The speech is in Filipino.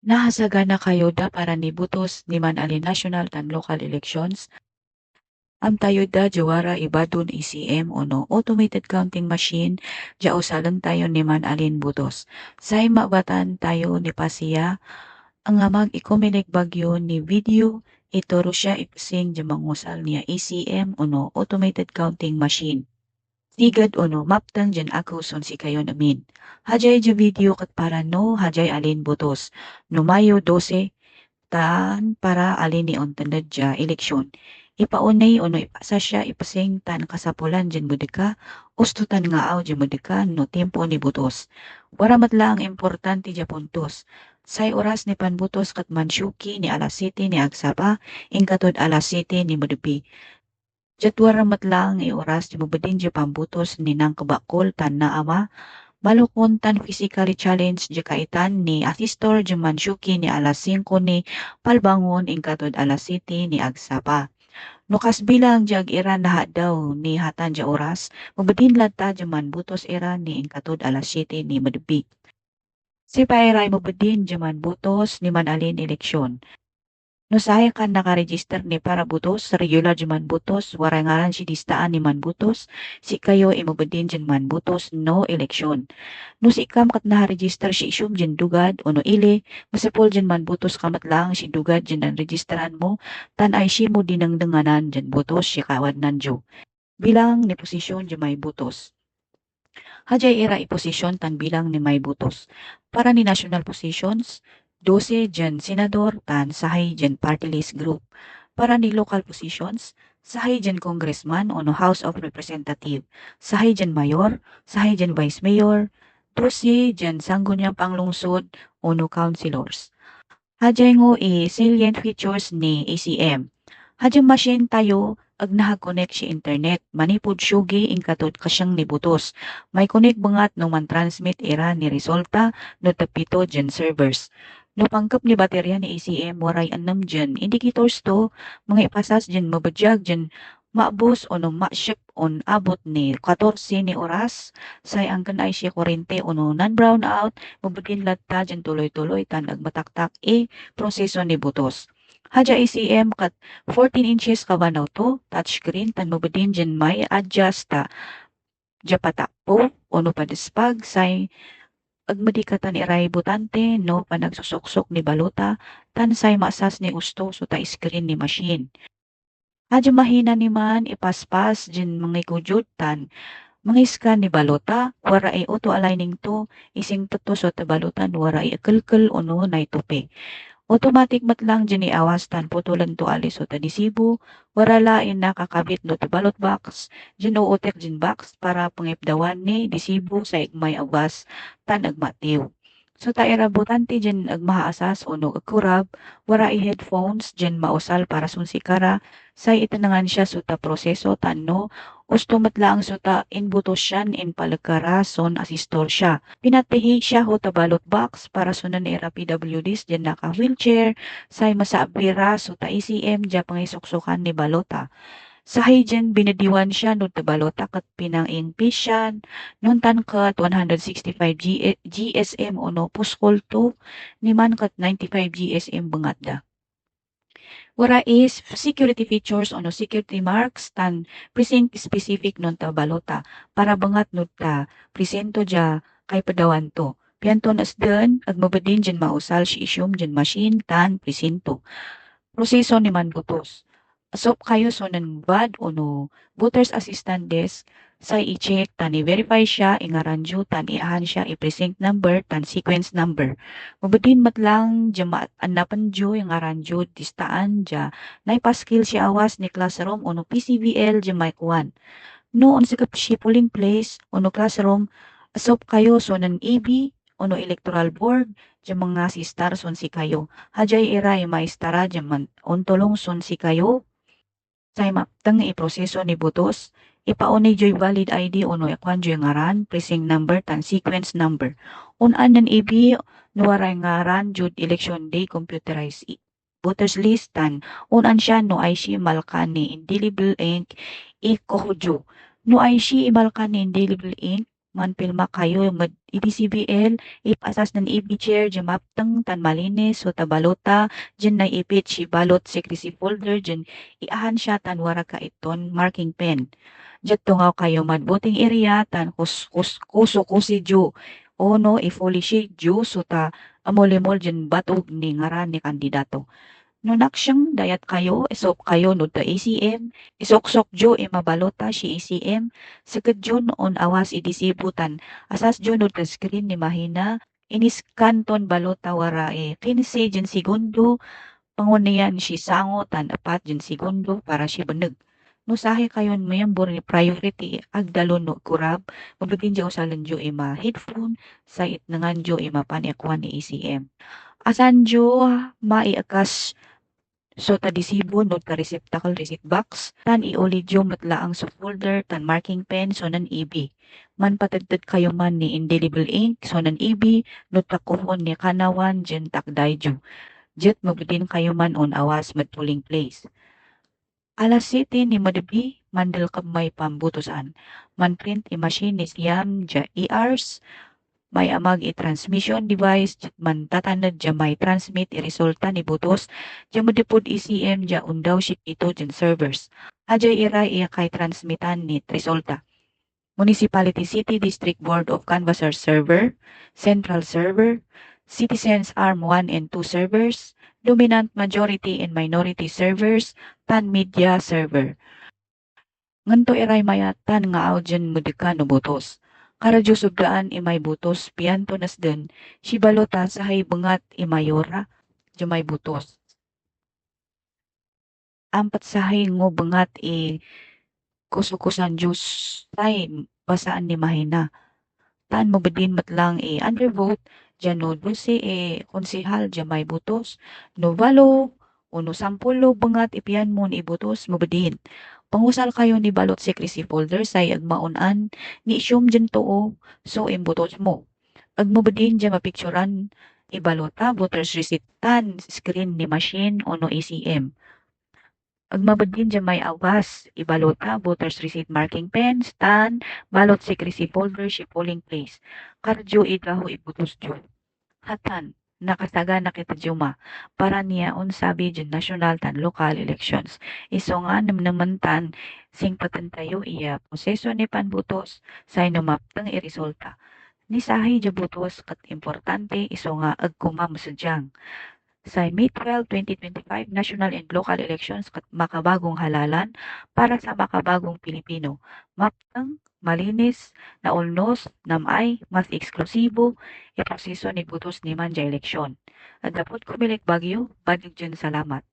Nahasagana kayo da para ni butos ni man ali national tan local elections. Am tayo da jawara ibadon ECM no automated counting machine ja usalan tayo ni man alin butos. Say mabatan tayo ni pasiya ang amag ikominik bagyo ni video ituro siya ipsing ja mangusal niya ECM no automated counting machine. Sigad no maptang jan ako son si kayo namin. Hajay ja video kat para no hajay alin butos. No Mayo 12 tan para alin ni ontandad ja eleksyon. Ipaunay no ipasa siya ipasing tan kasapulan jan budika. Ustutan nga aw jan budika no tempo ni butos. Waramat lang importante ja puntos. Say oras ni panbutos kat mansyuki ni alas 7 ni agsaba, ingkatod alas 7 ni madubi. Jadwaramat lang oras di mabadin di pambutos ni nang kabakol tan na ama. Malukon tan physically challenge di kaitan ni asistor di mansyuki ni alas 5 ni palbangon ingkatod alas 7 ni agsapa. Nukas bilang di ag-ira na daw ni hatan di oras, mabadin lata di manbutos ira ni ingkatod alas 7 ni madubi. Si Pairay mabadin di manbutos ni manalin eleksyon. No saya kan nakaregister ni para butos, regular di man butos, waray ngaran si distaan ni man butos, si kayo imubadin dyan man butos, no eleksyon. No si ikam kat nakaregister si isyum dyan dugad, o no ili, masipol dyan man butos kamat lang si dugad dyan ang registeran mo, tan ay si mo dinangdanganan dyan butos, si kawad nanjo. Bilang ni posisyon dyan may butos. Hajay ira iposisyon tan bilang ni may butos. Para ni national positions, 12 dyan senador tan sahay dyan party list group. Para ni local positions, sahay dyan congressman o no House of Representative, sahay dyan mayor, sahay dyan vice mayor, 12 dyan sanggunyang panglungsod o no councilors. Hajay ngo salient features ni ACM. Hajay machine tayo ag nakakonek si internet. Manipod syugi ingkatod kasyang nibutos. May connect bangat no man transmit era ni resulta no tapito dyan servers. No pangkap ni baterya ni ACM waray anam dyan. Indicators to mga ipasas dyan mabadyag dyan maabos o no ma-ship on abot ni 14 ni oras. Say ang kanay siya kurente o no non-brown out mabudin latta dyan tuloy-tuloy tan agmataktak proseso ni butos. Hadya ACM kat 14 inches ka ba to touchscreen tan mabudin dyan may adjust ta japatakpo o no padispag say agmadikatan ni Ray Butante no panagsusuksok ni Balota tan say masas ni usto so ta screen ni machine. Hadya mahina ni man ipaspas dyan mga kujutan mga scan ni Balota wara ay auto aligning to ising tuto so ta balutan wara ay akalkal o no na itupi. Automatic mat lang dyan ni awas tan putulan to alis o tanisibo, wara lain nakakabit no to ballot box, dyan uutek dyan box para pangipdawan ni disibo sa igmay awas tan agmatiw. So ta irabutante dyan agmahaasas o no agkurab, wara i headphones dyan mausal para sunsikara, say itanangan siya so ta proseso tan no, ustumat lang so ta inbuto siyan in palagkara son asistor siya. Pinatihi siya ho ta ballot box para sunan ni PWDs dyan naka wheelchair, say masaabira so ta ECM dyan pangisuksukan ni balota. Sahay dyan binadiwan siya no ta balota kat pinang inpisyan, nun tan kat 165 GSM o no puskol to, ni man kat 95 GSM bangat da. Wara is security features o no security marks tan precinct specific non ta balota para bangat no ta presento dya kay padawan to. Pianton as den agmabadin dyan mausal si isyum dyan machine tan presinto. Proseso ni man butos. Asop kayo so nan bad o no voters assistant desk sa i-check tan i-verify siya ingaranjo tan iahan siya i-precinct number tan sequence number. Mabadin matlang dya anapan jo yung aranjo distaan dya na ipaskill siya awas ni classroom o no PCVL dya mic 1. Noon sa si polling place o no classroom asop kayo so nan EB o no electoral board dya mga si star son si kayo. Hajay iray maistara dya man ontolong son si kayo say maptang iproseso ni butos, ipaunay joy valid ID o no yakwan joy ngaran, precinct number, tan sequence number. Unan nan ibi, nuwaray ngaran, jud election day computerized voters list, tan unan siya no ay si malkani indelible ink ikohodyo. No ay si imalkani indelible ink manpilma kayo EDCBL ipasas ng EB chair dyan maptang tan malinis so tabalota dyan na ipit si balot secrecy folder dyan iahan siya tan wara ka iton marking pen. Dyan tungaw kayo madbuting area tan kuso kusi dyo o no ifuli si dyo so ta amolimol dyan batog ni ngaran ni kandidato. Nunak siyang dayat kayo, isop kayo no ta ACM, isoksok jo imabalota si ACM, sagad jo noon awas idisibutan, asas jo no ta screen ni mahina, iniskan ton balota wara 15 jen segundo, pangunian si sango tan 4 jen segundo para si beneg. No sahe kayon mayambor ni priority agdalon no kurab, mabutin jo usalan jo ima headphone, sait nangan jo ima paniakwan ni ACM. Asan jo maiakas so tadisibo no ta receptacle receipt box tan iuli jo matlaang sa folder tan marking pen so nan EB. Man patagtad kayo man ni indelible ink so nan EB no takuhon ni kanawan jen takday jo. Jet mabudin kayo man on awas matpuling place. Alas 7 ni madabi mandal kamay pambutosan. Man print i-machine ni siyam ja ERs may amag i-transmission device man tatanad dya may transmit i-resulta ni butos dya mo dipod ECM dya undaw si ito dyan servers. Adya iray iya kay transmitan ni resulta. Municipality City District Board of Canvassers server, Central server, Citizens Arm 1 and 2 servers, Dominant Majority and Minority servers, Pan Media server. Nganto iray mayatan nga audyan mudika no butos. Karadyo subdaan imay butos, piyanto nasden, si balota sahay bengat imayora, jumay butos. Ampat sahay ngo bengat kusukusan Diyos, say basaan ni mahina. Taan mo bedin matlang undervote, dyan no 12 konsihal, dyan may butos, no 8, uno 10 bengat ipiyan mo ni ibutos mo bedin. Pangusal kayo ni balot secrecy folder say agmaunan ni isyum dyan to so imbutos mo. Agmabadin dyan mapicturan ibalota voters receipt tan screen ni machine o no ACM. Agmabadin dyan may awas ibalota voters receipt marking pen tan balot secrecy folder si polling place. Karjo idaho ibutos dyan. Hatan nakasaga na kita juma para niya on sabi dyan national tan local elections. Iso nga naman tan sing patantayo iya proseso ni panbutos sa inumaptang iresulta. Ni sahi dyan butos kat importante iso nga agkumam sa dyan. Sa May 12, 2025 national and local elections kat makabagong halalan para sa makabagong Pilipino. Maptang malinis na ulnos namay mas eksklusibo iproseso ni butos ni man dya eleksyon. At dapat kumilik bagyo, badig dyan salamat.